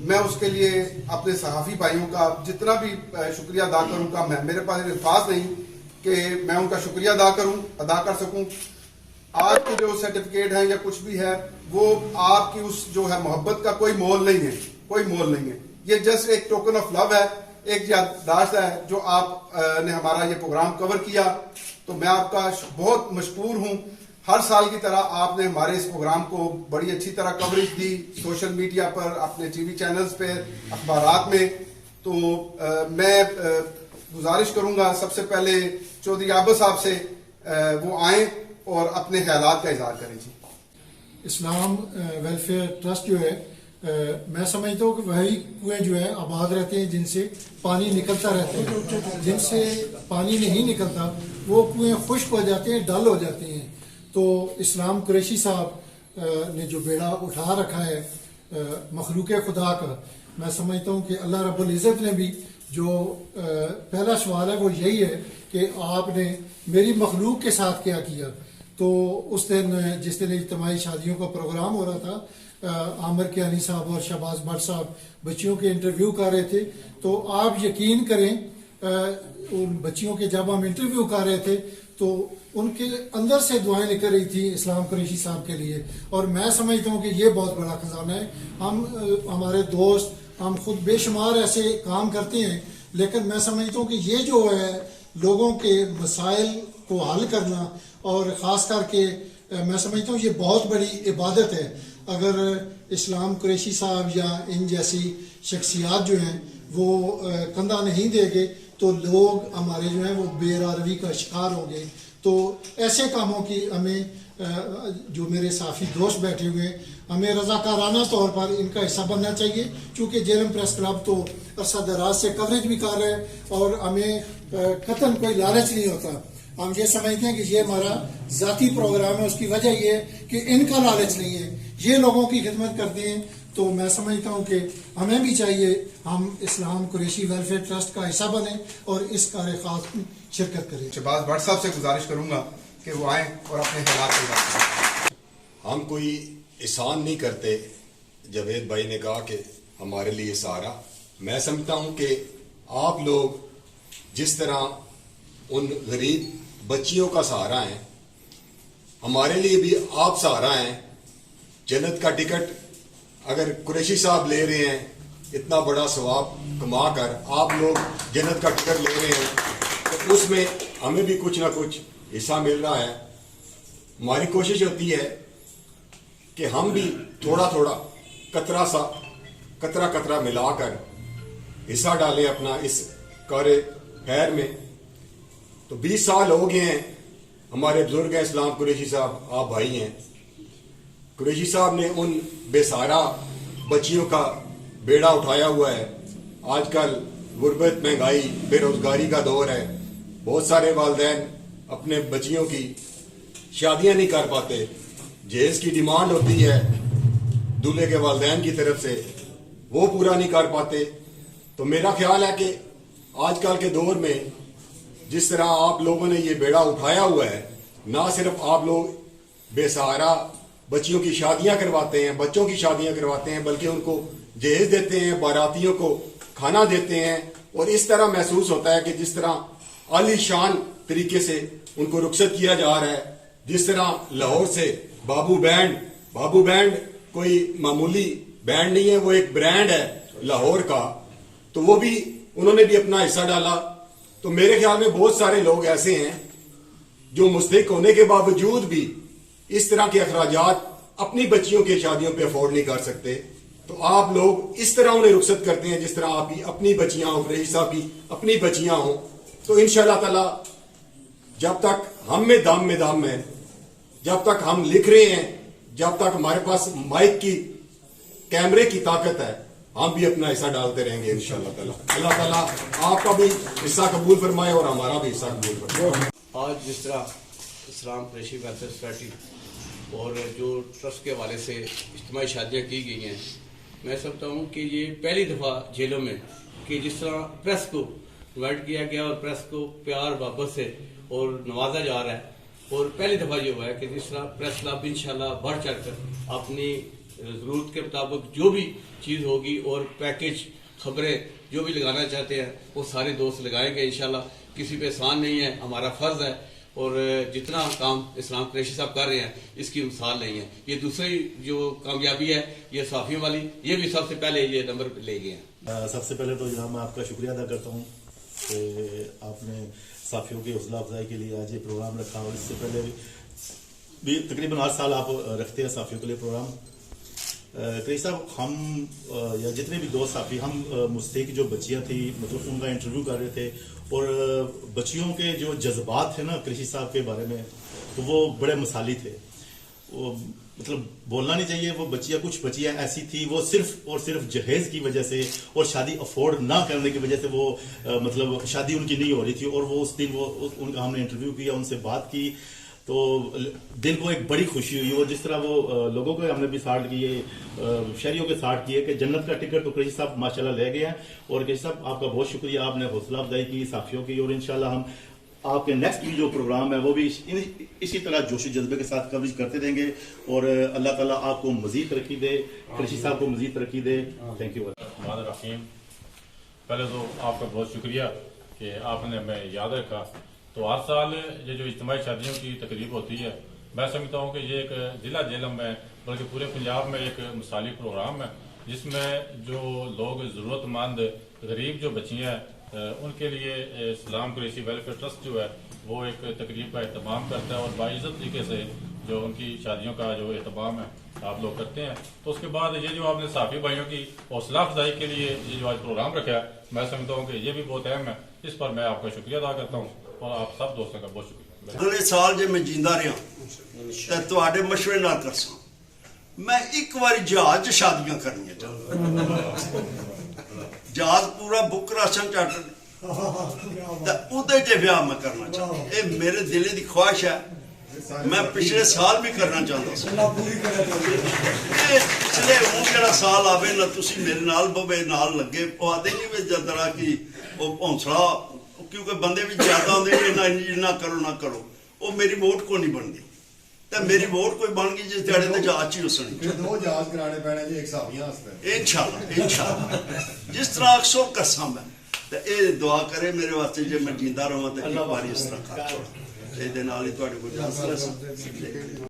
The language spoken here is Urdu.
میں اس کے لیے اپنے صحافی بھائیوں کا جتنا بھی شکریہ ادا کروں گا، میرے پاس الفاظ نہیں کہ میں ان کا شکریہ ادا کر سکوں. آج کے جو سرٹیفکیٹ ہیں یا کچھ بھی ہے وہ آپ کی اس جو ہے محبت کا کوئی مول نہیں ہے. یہ جسٹ ایک ٹوکن آف لو ہے، ایک یادداشت ہے جو آپ نے ہمارا یہ پروگرام کور کیا. تو میں آپ کا بہت مشکور ہوں. ہر سال کی طرح آپ نے ہمارے اس پروگرام کو بڑی اچھی طرح کوریج دی، سوشل میڈیا پر، اپنے ٹی وی چینلز پہ، اخبارات میں. تو میں گزارش کروں گا سب سے پہلے چودھری عابد صاحب سے وہ آئیں اور اپنے خیالات کا اظہار کریں. جی، اسلام ویلفیئر ٹرسٹ جو ہے، میں سمجھتا ہوں کہ وہی کنویں جو ہیں آباد رہتے ہیں جن سے پانی نکلتا رہتا ہے. جن سے پانی نہیں نکلتا وہ کنویں خشک ہو جاتے ہیں، ڈل ہو جاتے ہیں. تو اسلام قریشی صاحب نے جو بیڑا اٹھا رکھا ہے مخلوق خدا کا، میں سمجھتا ہوں کہ اللہ رب العزت نے بھی جو پہلا سوال ہے وہ یہی ہے کہ آپ نے میری مخلوق کے ساتھ کیا کیا. تو اس دن جس دن اجتماعی شادیوں کا پروگرام ہو رہا تھا، عامر کیانی صاحب اور شہباز بٹ صاحب بچیوں کے انٹرویو کر رہے تھے. تو آپ یقین کریں ان بچیوں کے جب ہم انٹرویو کر رہے تھے تو ان کے اندر سے دعائیں نکل رہی تھی اسلام قریشی صاحب کے لیے. اور میں سمجھتا ہوں کہ یہ بہت بڑا خزانہ ہے. ہمارے دوست، ہم خود بے شمار ایسے کام کرتے ہیں، لیکن میں سمجھتا ہوں کہ یہ جو ہے لوگوں کے مسائل کو حل کرنا، اور خاص کر کے میں سمجھتا ہوں یہ بہت بڑی عبادت ہے. اگر اسلام قریشی صاحب یا ان جیسی شخصیات جو ہیں وہ کندھا نہیں دے گے تو لوگ ہمارے جو ہیں وہ بے راروی کا شکار ہوں گے. تو ایسے کاموں کی ہمیں جو میرے صحافی دوست بیٹھے ہوئے ہیں، ہمیں رضاکارانہ طور پر ان کا حصہ بننا چاہیے. چونکہ جیلم پریس کلب تو عرصہ دراز سے کوریج بھی کر رہے ہیں اور ہمیں قطعاً کوئی لالچ نہیں ہوتا. ہم یہ سمجھتے ہیں کہ یہ ہمارا ذاتی پروگرام ہے. اس کی وجہ یہ ہے کہ ان کا لالچ نہیں ہے، یہ لوگوں کی خدمت کرتے ہیں. تو میں سمجھتا ہوں کہ ہمیں بھی چاہیے ہم اسلام قریشی ویلفیئر ٹرسٹ کا حصہ بنیں اور اس کار خاص میں شرکت کریں. شہباز بٹ صاحب سے گزارش کروں گا کہ وہ آئیں اور اپنے خیالات کا اظہار کریں. ہم کوئی احسان نہیں کرتے. جاوید بھائی نے کہا کہ ہمارے لیے سہارا، میں سمجھتا ہوں کہ آپ لوگ جس طرح ان غریب بچیوں کا سہارا ہیں، ہمارے لیے بھی آپ سہارا ہیں. جنت کا ٹکٹ اگر قریشی صاحب لے رہے ہیں، اتنا بڑا ثواب کما کر آپ لوگ جنت کا ٹکٹ لے رہے ہیں، تو اس میں ہمیں بھی کچھ نہ کچھ حصہ مل رہا ہے. ہماری کوشش ہوتی ہے کہ ہم بھی تھوڑا تھوڑا قطرہ ملا کر حصہ ڈالیں اپنا اس کار خیر میں. تو 20 سال ہو گئے ہیں، ہمارے بزرگ ہیں اسلام قریشی صاحب، آپ بھائی ہیں. قریشی صاحب نے ان بے سہارا بچیوں کا بیڑا اٹھایا ہوا ہے. آج کل غربت، مہنگائی، بے روزگاری کا دور ہے. بہت سارے والدین اپنے بچیوں کی شادیاں نہیں کر پاتے. جہیز کی ڈیمانڈ ہوتی ہے دولہے کے والدین کی طرف سے، وہ پورا نہیں کر پاتے. تو میرا خیال ہے کہ آج کل کے دور میں جس طرح آپ لوگوں نے یہ بیڑا اٹھایا ہوا ہے، نہ صرف آپ لوگ بے سہارا بچیوں کی شادیاں کرواتے ہیں، بچوں کی شادیاں کرواتے ہیں، بلکہ ان کو جہیز دیتے ہیں، باراتیوں کو کھانا دیتے ہیں. اور اس طرح محسوس ہوتا ہے کہ جس طرح عالی شان طریقے سے ان کو رخصت کیا جا رہا ہے. جس طرح لاہور سے بابو بینڈ کوئی معمولی بینڈ نہیں ہے، وہ ایک برانڈ ہے لاہور کا. تو وہ بھی انہوں نے بھی اپنا حصہ ڈالا. تو میرے خیال میں بہت سارے لوگ ایسے ہیں جو مستحق ہونے کے باوجود بھی اس طرح کے اخراجات اپنی بچیوں کی شادیوں پہ افورڈ نہیں کر سکتے. تو آپ لوگ اس طرح انہیں رخصت کرتے ہیں جس طرح آپ کی اپنی بچیاں ہوں، قریشی صاحب کی اپنی بچیاں ہوں. تو انشاءاللہ تعالی جب تک ہم میں دم ہے، جب تک ہم لکھ رہے ہیں، جب تک ہمارے پاس مائک کی کیمرے کی طاقت ہے، ہم بھی اپنا حصہ ڈالتے رہیں گے انشاءاللہ تعالی. اللہ تعالیٰ آپ کا بھی حصہ قبول فرمائے اور ہمارا بھی حصہ قبول فرمائے. آج جس طرح اسلام قریشی ویلفیئر سوسائٹی اور جو ٹرسٹ کے حوالے سے اجتماعی شادیاں کی گئی ہیں، میں سمجھتا ہوں کہ یہ پہلی دفعہ جیلوں میں کہ جس طرح پریس کو انوائٹ کیا گیا اور پریس کو پیار محبت سے اور نوازا جا رہا ہے. اور پہلی دفعہ یہ ہوا ہے کہ جس طرح پریس کلب انشاءاللہ بڑھ چڑھ کر اپنی ضرورت کے مطابق جو بھی چیز ہوگی اور پیکج خبریں جو بھی لگانا چاہتے ہیں وہ سارے دوست لگائیں گے انشاءاللہ. کسی پہ احسان نہیں ہے, ہمارا فرض ہے, اور جتنا کام اسلام قریشی صاحب کر رہے ہیں اس کی مثال نہیں ہے. یہ دوسری جو کامیابی ہے یہ صحافیوں والی, یہ بھی سب سے پہلے یہ نمبر لے گئے ہیں. سب سے پہلے تو جناب میں آپ کا شکریہ ادا کرتا ہوں کہ آپ نے صحافیوں کی حوصلہ افزائی کے لیے آج یہ پروگرام رکھا, اور اس سے پہلے بھی تقریباً 8 سال آپ رکھتے ہیں صحافیوں کے لیے پروگرام. قریشی صاحب, ہم یا جتنے بھی دوست صحافی, ہم مستحق جو بچیاں تھیں مطلب ان کا انٹرویو کر رہے تھے, اور بچیوں کے جو جذبات تھے نا قریشی صاحب کے بارے میں, تو وہ بڑے مثالی تھے. وہ مطلب بولنا نہیں چاہیے, وہ بچیاں کچھ بچیاں ایسی تھی وہ صرف اور صرف جہیز کی وجہ سے اور شادی افورڈ نہ کرنے کی وجہ سے وہ مطلب شادی ان کی نہیں ہو رہی تھی, اور وہ اس دن وہ ان کا ہم نے انٹرویو کیا, ان سے بات کی, تو دل کو ایک بڑی خوشی ہوئی. اور جس طرح وہ لوگوں کو ہم نے بھی ساٹھ کیے, شہریوں کے ساٹھ کیے کہ جنت کا ٹکٹ تو قریشی صاحب ماشاءاللہ لے گئے ہیں. اور قریشی صاحب آپ کا بہت شکریہ, آپ نے حوصلہ افزائی کی صحافیوں کی, اور انشاءاللہ ہم آپ کے نیکسٹ بھی جو پروگرام ہے وہ بھی اسی طرح جوش و جذبے کے ساتھ کوریج کرتے رہیں گے, اور اللہ تعالیٰ آپ کو مزید ترقی دے, قریشی صاحب کو مزید ترقی دے. Thank you. الرحمن الرحیم. پہلے تو آپ کا بہت شکریہ کہ آپ نے ہمیں یاد رکھا. تو ہر سال یہ جو اجتماعی شادیوں کی تقریب ہوتی ہے, میں سمجھتا ہوں کہ یہ ایک ضلع جہلم میں بلکہ پورے پنجاب میں ایک مثالی پروگرام ہے, جس میں جو لوگ ضرورت مند غریب جو بچیاں ہیں ان کے لیے اسلام قریشی ویلفیئر ٹرسٹ جو ہے وہ ایک تقریب کا اہتمام کرتا ہے, اور باعزت طریقے سے جو ان کی شادیوں کا جو اہتمام ہے آپ لوگ کرتے ہیں. تو اس کے بعد یہ جو آپ نے صحافی بھائیوں کی حوصلہ افزائی کے لیے یہ جو آج پروگرام رکھا ہے, میں سمجھتا ہوں کہ یہ بھی بہت اہم ہے. اس پر میں آپ کا شکریہ ادا کرتا ہوں, اور آپ سب دوستوں کا بہت شکریہ. اگلے سال جے میں جیندا رہا تے تواڈے مشورے نال کرساں, میں ایک بار جہاز شادیاں کرنیاں چاہتا, جہاز پورا بک کراساں چارٹر تے اودے تے بیاہ میں کرنا چاہتا. اے میرے دل دی خواہش ہے, میں پچھلے سال بھی کرنا چاہتا سا. پچھلے ہوں جڑا سال آوے نہ تسی میرے نال بوے نال لگے وہ آدھے نہیں میں جدرا کی وہ حوصلہ, کیونکہ بندے بھی زیادہ ہوتے نہ کرو نہ کرو, وہ میری ووٹ کو نہیں بن گئی. تو میری ووٹ کوئی بن گئی جس دیہڑے تے جہاز ہی اسنی. دو جہاز کرانے پینے جی, ایک صحافیاں واسطے انشاءاللہ جس طرح اکثر کرساں میں. تے اے دعا کرے میرے واسطے جے میں جیندا رہاں تے ایک باری اس طرح کر چھوڑ. یہ دے نال ہی تواڈے کول اجازت ہے.